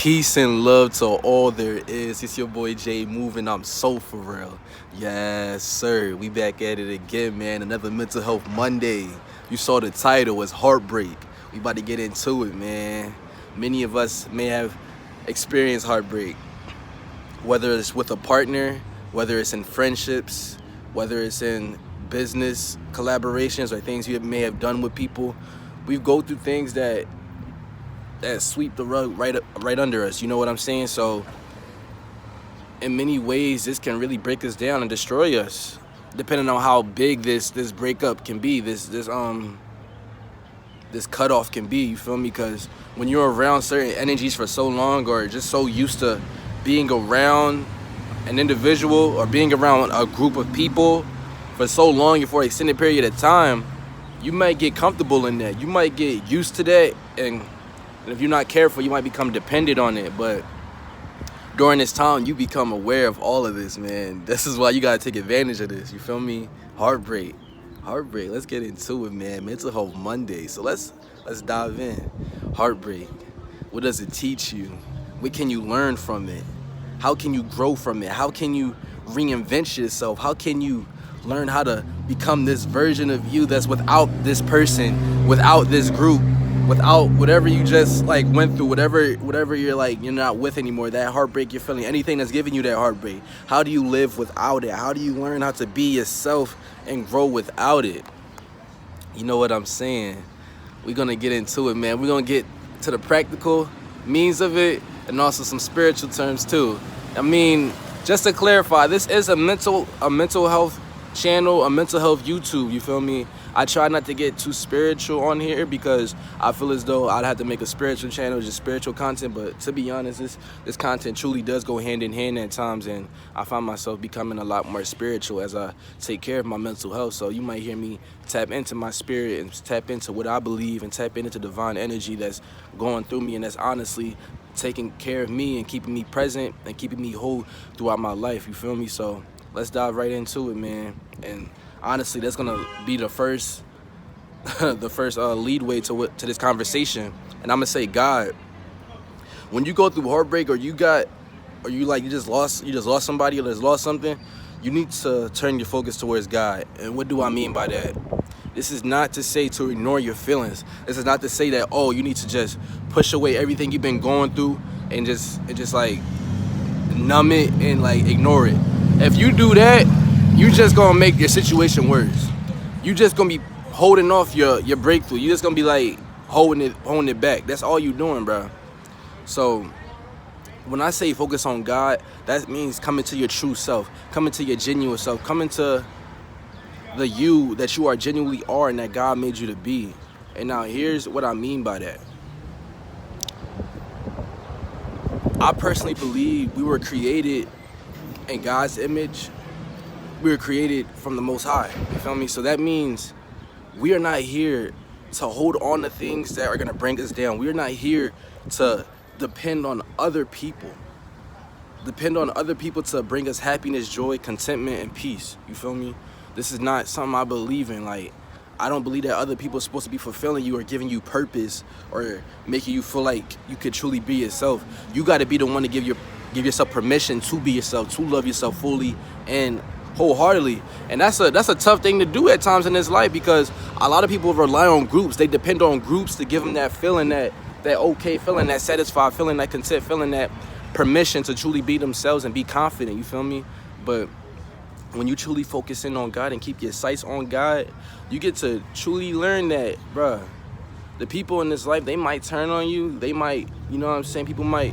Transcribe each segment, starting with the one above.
Peace and love to all there is. It's your boy Jay moving. I'm so for real. Yes, sir. We back at it again, man. Another Mental Health Monday. You saw the title, it's Heartbreak. We about to get into it, man. Many of us may have experienced heartbreak, whether it's with a partner, whether it's in friendships, whether it's in business collaborations or things you may have done with people. We go through things that sweep the rug right under us. You know what I'm saying? So in many ways, this can really break us down and destroy us, depending on how big this breakup can be. This cutoff can be. You feel me? Because when you're around certain energies for so long, or just so used to being around an individual or being around a group of people for so long, for an extended period of time, you might get comfortable in that. You might get used to that, and if you're not careful, you might become dependent on it. But during this time, you become aware of all of this, man. This is why you gotta take advantage of this. You feel me? Heartbreak. Let's get into it, man. Mental Health Monday. So let's dive in. Heartbreak. What does it teach you? What can you learn from it? How can you grow from it? How can you reinvent yourself? How can you learn how to become this version of you that's without this person, without this group, without whatever you just went through, whatever you're not with anymore, that heartbreak you're feeling, anything that's giving you that heartbreak? How do you live without it? How do you learn how to be yourself and grow without it? You know what I'm saying? We're gonna get into it, man. We're gonna get to the practical means of it and also some spiritual terms too. I mean, just to clarify, this is a mental health channel, a mental health YouTube, you feel me? I try not to get too spiritual on here because I feel as though I'd have to make a spiritual channel, just spiritual content. But to be honest, this content truly does go hand in hand at times, and I find myself becoming a lot more spiritual as I take care of my mental health. So you might hear me tap into my spirit and tap into what I believe and tap into divine energy that's going through me and that's honestly taking care of me and keeping me present and keeping me whole throughout my life, you feel me? So let's dive right into it, man. And honestly, that's gonna be the first leadway to this conversation. And I'm gonna say, God, when you go through heartbreak, or you just lost somebody or just lost something, you need to turn your focus towards God. And what do I mean by that? This is not to say to ignore your feelings. This is not to say that, oh, you need to just push away everything you've been going through and just numb it and ignore it. If you do that, you just gonna make your situation worse. You just gonna be holding off your breakthrough. You just gonna be holding it back. That's all you doing, bro. So when I say focus on God, that means coming to your true self, coming to your genuine self, coming to the you that you are genuinely are and that God made you to be. And now here's what I mean by that. I personally believe we were created in God's image. We were created from the Most High, you feel me? So that means we are not here to hold on to things that are gonna bring us down. We are not here to depend on other people. Depend on other people to bring us happiness, joy, contentment, and peace, you feel me? This is not something I believe in. I don't believe that other people are supposed to be fulfilling you or giving you purpose or making you feel like you could truly be yourself. You gotta be the one to give yourself permission to be yourself, to love yourself fully and wholeheartedly. And that's a tough thing to do at times in this life, because a lot of people rely on groups. They depend on groups to give them that feeling, that okay feeling, that satisfied feeling, that content feeling, that permission to truly be themselves and be confident, you feel me? But when you truly focus in on God and keep your sights on God, you get to truly learn that, bruh, the people in this life, they might turn on you. They might, you know what I'm saying? People might,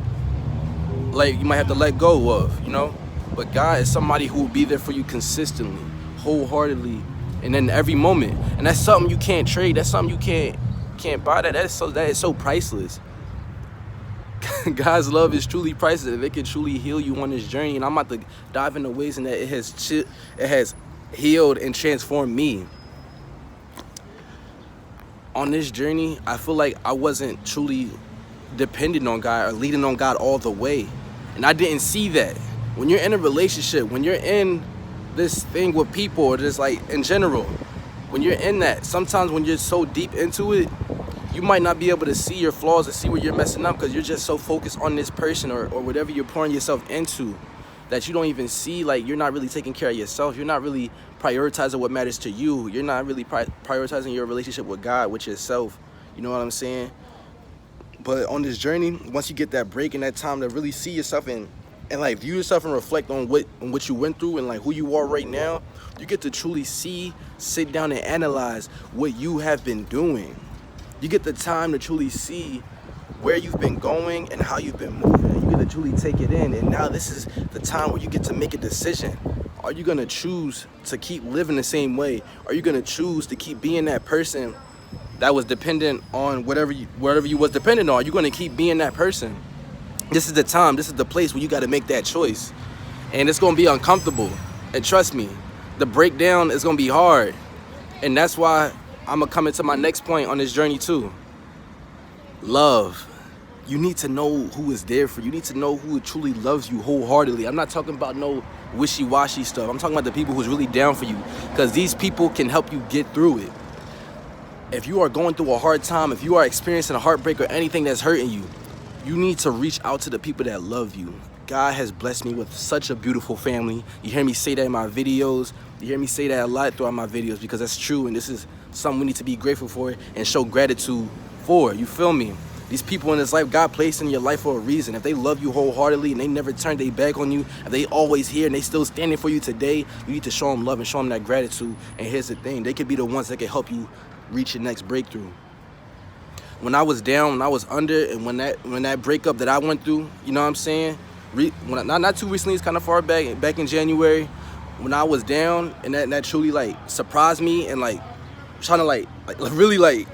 you might have to let go of, you know? But God is somebody who will be there for you consistently, wholeheartedly, and in every moment. And that's something you can't trade. That's something you can't buy. That is so priceless. God's love is truly priceless, and it can truly heal you on this journey. And I'm about to dive into ways in that it has healed and transformed me. On this journey, I feel like I wasn't truly dependent on God or leaning on God all the way. And I didn't see that. When you're in a relationship, when you're in this thing with people, or just in general, when you're in that, sometimes when you're so deep into it, you might not be able to see your flaws or see where you're messing up because you're just so focused on this person or whatever you're pouring yourself into that you don't even see, like, you're not really taking care of yourself. You're not really prioritizing what matters to you. You're not really prioritizing your relationship with God, with yourself. You know what I'm saying? But on this journey, once you get that break and that time to really see yourself and like view yourself and reflect on what you went through and like who you are right now, you get to truly sit down and analyze what you have been doing. You get the time to truly see where you've been going and how you've been moving. You get to truly take it in, and now this is the time where you get to make a decision. Are you gonna choose to keep living the same way? Are you gonna choose to keep being that person that was dependent on whatever you was dependent on? Are you gonna keep being that person? This is the time, this is the place where you gotta make that choice. And it's gonna be uncomfortable. And trust me, the breakdown is gonna be hard. And that's why I'm gonna come into my next point on this journey too. Love. You need to know who is there for you. You need to know who truly loves you wholeheartedly. I'm not talking about no wishy-washy stuff. I'm talking about the people who's really down for you, because these people can help you get through it. If you are going through a hard time, if you are experiencing a heartbreak or anything that's hurting you, you need to reach out to the people that love you. God has blessed me with such a beautiful family. You hear me say that in my videos. You hear me say that a lot throughout my videos because that's true, and this is something we need to be grateful for and show gratitude for. You feel me? These people in this life, God placed in your life for a reason. If they love you wholeheartedly and they never turned their back on you, if they always here and they still standing for you today, you need to show them love and show them that gratitude. And here's the thing, they could be the ones that can help you reach your next breakthrough. When I was down, when I was under, and when that breakup that I went through, you know what I'm saying? Not too recently, it's kind of far back in January, when I was down, and that truly like surprised me and like trying to like really like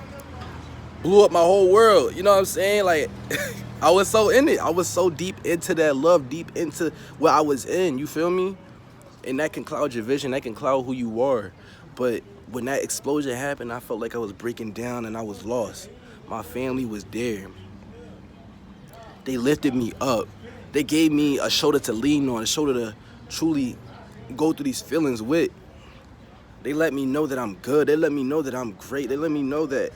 blew up my whole world. You know what I'm saying? Like I was so in it. I was so deep into that love, deep into what I was in. You feel me? And that can cloud your vision. That can cloud who you are. But when that explosion happened, I felt like I was breaking down and I was lost. My family was there. They lifted me up. They gave me a shoulder to lean on, a shoulder to truly go through these feelings with. They let me know that I'm good. They let me know that I'm great. They let me know that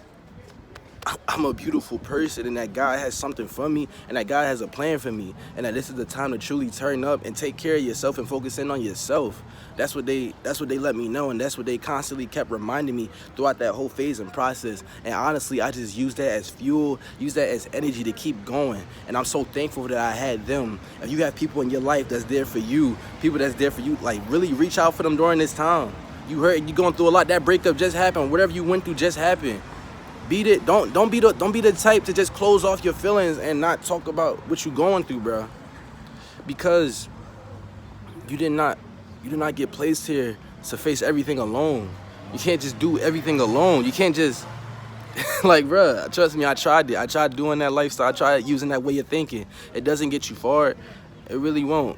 I'm a beautiful person and that God has something for me and that God has a plan for me and that this is the time to truly turn up and take care of yourself and focus in on yourself. That's what they let me know, and that's what they constantly kept reminding me throughout that whole phase and process. And honestly, I just used that as fuel, used that as energy to keep going. And I'm so thankful that I had them. If you have people in your life that's there for you, people that's there for you, like really reach out for them during this time. You hurt, you're going through a lot. That breakup just happened. Whatever you went through just happened. Beat it. Don't be the type to just close off your feelings and not talk about what you're going through, bro. Because you did not get placed here to face everything alone. You can't just do everything alone. You can't just like, bro, trust me, I tried it. I tried doing that lifestyle. I tried using that way of thinking. It doesn't get you far. It really won't.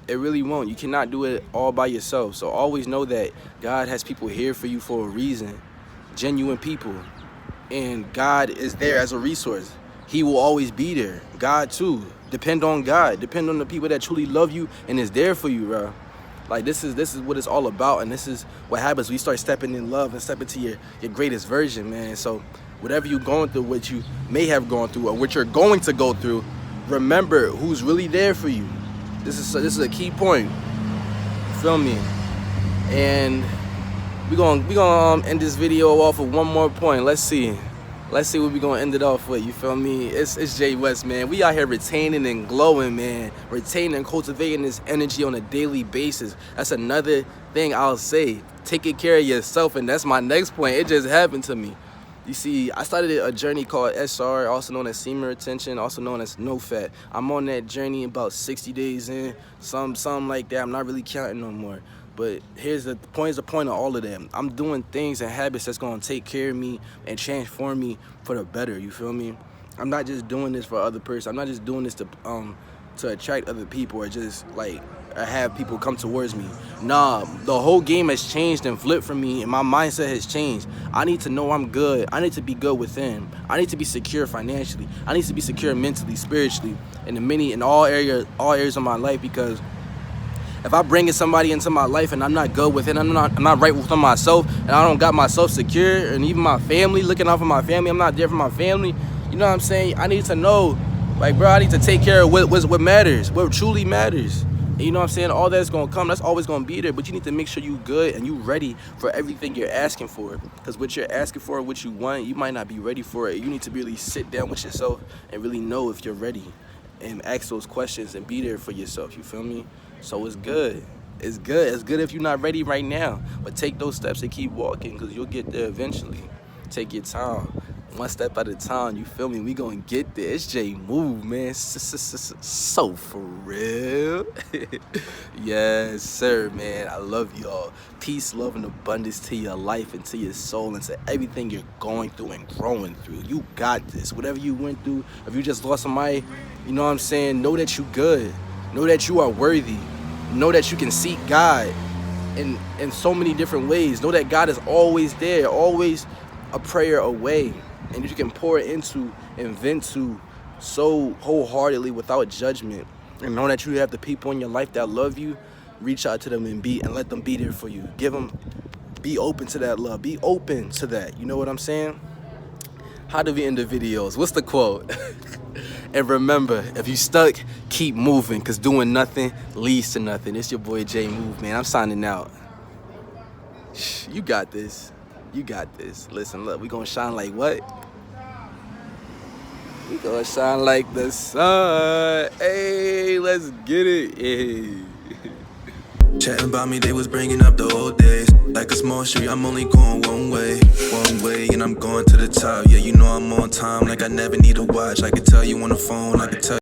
It really won't. You cannot do it all by yourself. So always know that God has people here for you for a reason. Genuine people. And God is there as a resource. He will always be there. God too. Depend on God. Depend on the people that truly love you and is there for you, bro. Like this is what it's all about, and this is what happens when you start stepping in love and step into your greatest version, man. So whatever you're going through, what you may have gone through, or what you're going to go through, remember who's really there for you. This is a key point. Feel me? And we gonna end this video off with one more point. Let's see what we gonna end it off with. You feel me? It's Jay West, man. We out here retaining and glowing, man. Retaining and cultivating this energy on a daily basis. That's another thing I'll say. Taking care of yourself, and that's my next point. It just happened to me. You see, I started a journey called SR, also known as semen retention, also known as no fat. I'm on that journey about 60 days in, something like that. I'm not really counting no more. But here's the point of all of them. I'm doing things and habits that's gonna take care of me and transform me for the better, you feel me? I'm not just doing this for other person. I'm not just doing this to attract other people or just like have people come towards me. Nah, the whole game has changed and flipped for me, and my mindset has changed. I need to know I'm good. I need to be good within. I need to be secure financially. I need to be secure mentally, spiritually, in all areas of my life, because If I bring somebody into my life and I'm not good with it, I'm not right within myself, and I don't got myself secure, and even my family, looking out for my family, I'm not there for my family, you know what I'm saying? I need to know, like, bro, I need to take care of what matters, what truly matters. And you know what I'm saying? All that's gonna come, that's always gonna be there, but you need to make sure you good and you ready for everything you're asking for. Because what you're asking for, what you want, you might not be ready for it. You need to really sit down with yourself and really know if you're ready and ask those questions and be there for yourself, you feel me? So it's good. It's good. It's good if you're not ready right now, but take those steps and keep walking, because you'll get there eventually. Take your time, one step at a time, you feel me? We gonna get there. It's J Move, man. So for real. Yes, sir, man. I love y'all. Peace, love, and abundance to your life and to your soul and to everything you're going through and growing through. You got this. Whatever you went through, if you just lost somebody, you know what I'm saying? Know that you good. Know that you are worthy. Know that you can seek God in so many different ways. Know that God is always there, always a prayer away, and you can pour into and vent to so wholeheartedly without judgment. And know that you have the people in your life that love you. Reach out to them and let them be there for you. Be open to that love. Be open to that. You know what I'm saying? How do we end the videos? What's the quote? And remember, if you stuck, keep moving, because doing nothing leads to nothing. It's your boy J Move, man. I'm signing out. You got this. You got this. Listen, look, we gonna shine like what? We gonna shine like the sun. Hey, let's get it. Hey. Chatting about me, they was bringing up the old days. Like a small street, I'm only going one way, and I'm going to the top. Yeah, you know I'm on time, like I never need a watch. I could tell you on the phone, I could tell